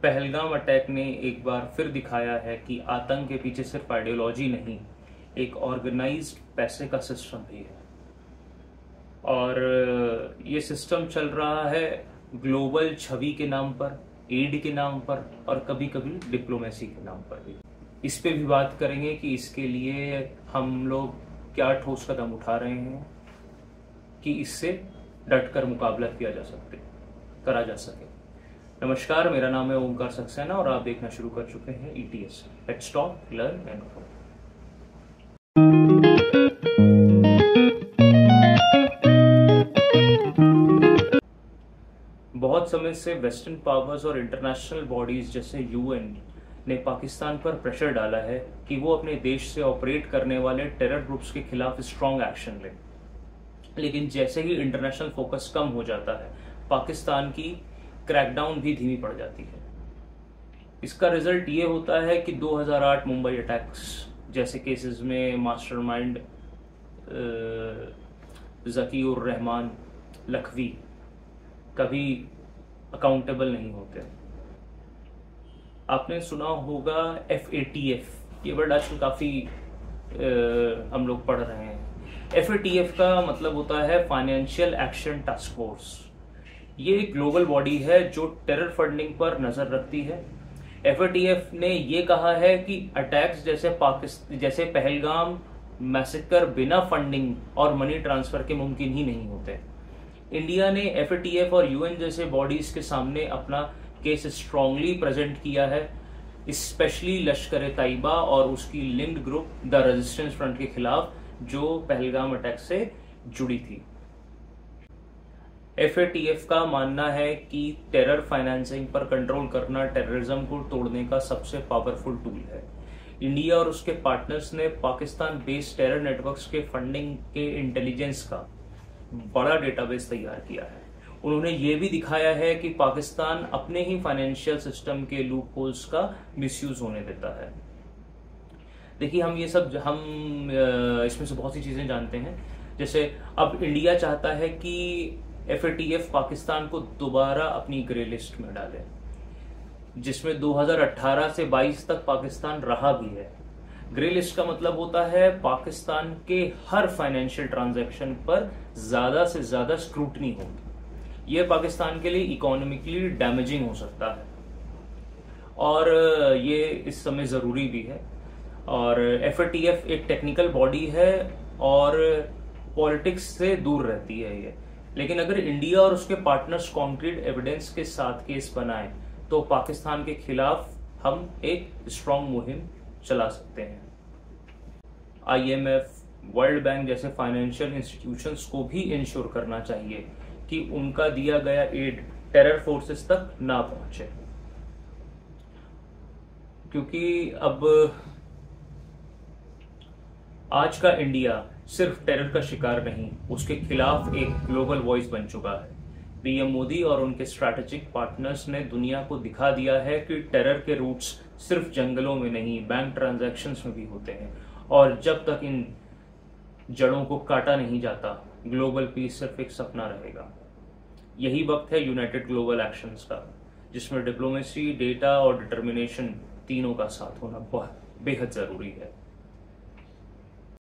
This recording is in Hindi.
पहलगाम अटैक ने एक बार फिर दिखाया है कि आतंक के पीछे सिर्फ आइडियोलॉजी नहीं, एक ऑर्गेनाइज्ड पैसे का सिस्टम भी है। और ये सिस्टम चल रहा है ग्लोबल छवि के नाम पर, एड के नाम पर और कभी कभी डिप्लोमेसी के नाम पर भी। इस पे भी बात करेंगे कि इसके लिए हम लोग क्या ठोस कदम उठा रहे हैं कि इससे डटकर मुकाबला करा जा सके। नमस्कार, मेरा नाम है ओमकार सक्सेना और आप देखना शुरू कर चुके हैं ETS। Let's talk, learn and grow. बहुत समय से वेस्टर्न पावर्स और इंटरनेशनल बॉडीज जैसे UN ने पाकिस्तान पर प्रेशर डाला है कि वो अपने देश से ऑपरेट करने वाले टेरर ग्रुप्स के खिलाफ स्ट्रॉन्ग एक्शन ले। लेकिन जैसे ही इंटरनेशनल फोकस कम हो जाता है, पाकिस्तान की क्रैकडाउन भी धीमी पड़ जाती है। इसका रिजल्ट ये होता है कि 2008 मुंबई अटैक्स जैसे केसेस में मास्टरमाइंड ज़कीउर रहमान लखवी कभी अकाउंटेबल नहीं होते। आपने सुना होगा FATF, ये वर्ड आजकल काफ़ी हम लोग पढ़ रहे हैं। FATF का मतलब होता है फाइनेंशियल एक्शन टास्क फोर्स। ये एक ग्लोबल बॉडी है जो टेरर फंडिंग पर नज़र रखती है। FATF ने ये कहा है कि अटैक्स जैसे पहलगाम मैसेकर बिना फंडिंग और मनी ट्रांसफर के मुमकिन ही नहीं होते। इंडिया ने FATF और UN जैसे बॉडीज के सामने अपना केस स्ट्रांगली प्रेजेंट किया है, स्पेशली लश्कर तैयबा और उसकी linked group the resistance front के खिलाफ जो पहलगाम अटैक से जुड़ी थी। FATF का मानना है कि टेरर फाइनेंसिंग पर कंट्रोल करना टेररिज्म को तोड़ने का सबसे पावरफुल टूल है। इंडिया और उसके पार्टनर्स ने पाकिस्तान बेस्ड टेरर नेटवर्क्स के फंडिंग के इंटेलिजेंस का बड़ा डेटाबेस तैयार किया है। उन्होंने ये भी दिखाया है कि पाकिस्तान अपने ही फाइनेंशियल सिस्टम के लूप होल्स का मिसयूज होने देता है। देखिए, हम इसमें से बहुत सी चीजें जानते हैं। जैसे अब इंडिया चाहता है कि FATF पाकिस्तान को दोबारा अपनी ग्रे लिस्ट में डाले, जिसमें 2018 से 22 तक पाकिस्तान रहा भी है। ग्रे लिस्ट का मतलब होता है पाकिस्तान के हर फाइनेंशियल ट्रांजैक्शन पर ज्यादा से ज्यादा स्क्रूटनी होगी। यह पाकिस्तान के लिए इकोनॉमिकली डैमेजिंग हो सकता है और ये इस समय जरूरी भी है। और FATF एक टेक्निकल बॉडी है और पॉलिटिक्स से दूर रहती है ये। लेकिन अगर इंडिया और उसके पार्टनर्स कॉन्क्रीट एविडेंस के साथ केस बनाएं तो पाकिस्तान के खिलाफ हम एक स्ट्रॉन्ग मुहिम चला सकते हैं। IMF, वर्ल्ड बैंक जैसे फाइनेंशियल इंस्टीट्यूशंस को भी इंश्योर करना चाहिए कि उनका दिया गया एड टेरर फोर्सेस तक ना पहुंचे, क्योंकि अब आज का इंडिया सिर्फ टेरर का शिकार नहीं, उसके खिलाफ एक ग्लोबल वॉइस बन चुका है। PM मोदी और उनके स्ट्रैटेजिक पार्टनर्स ने दुनिया को दिखा दिया है कि टेरर के रूट्स सिर्फ जंगलों में नहीं, बैंक ट्रांजैक्शंस में भी होते हैं। और जब तक इन जड़ों को काटा नहीं जाता, ग्लोबल पीस सिर्फ एक सपना रहेगा। यही वक्त है यूनाइटेड ग्लोबल एक्शंस का, जिसमें डिप्लोमेसी, डेटा और डिटर्मिनेशन तीनों का साथ होना बहुत बेहद जरूरी है।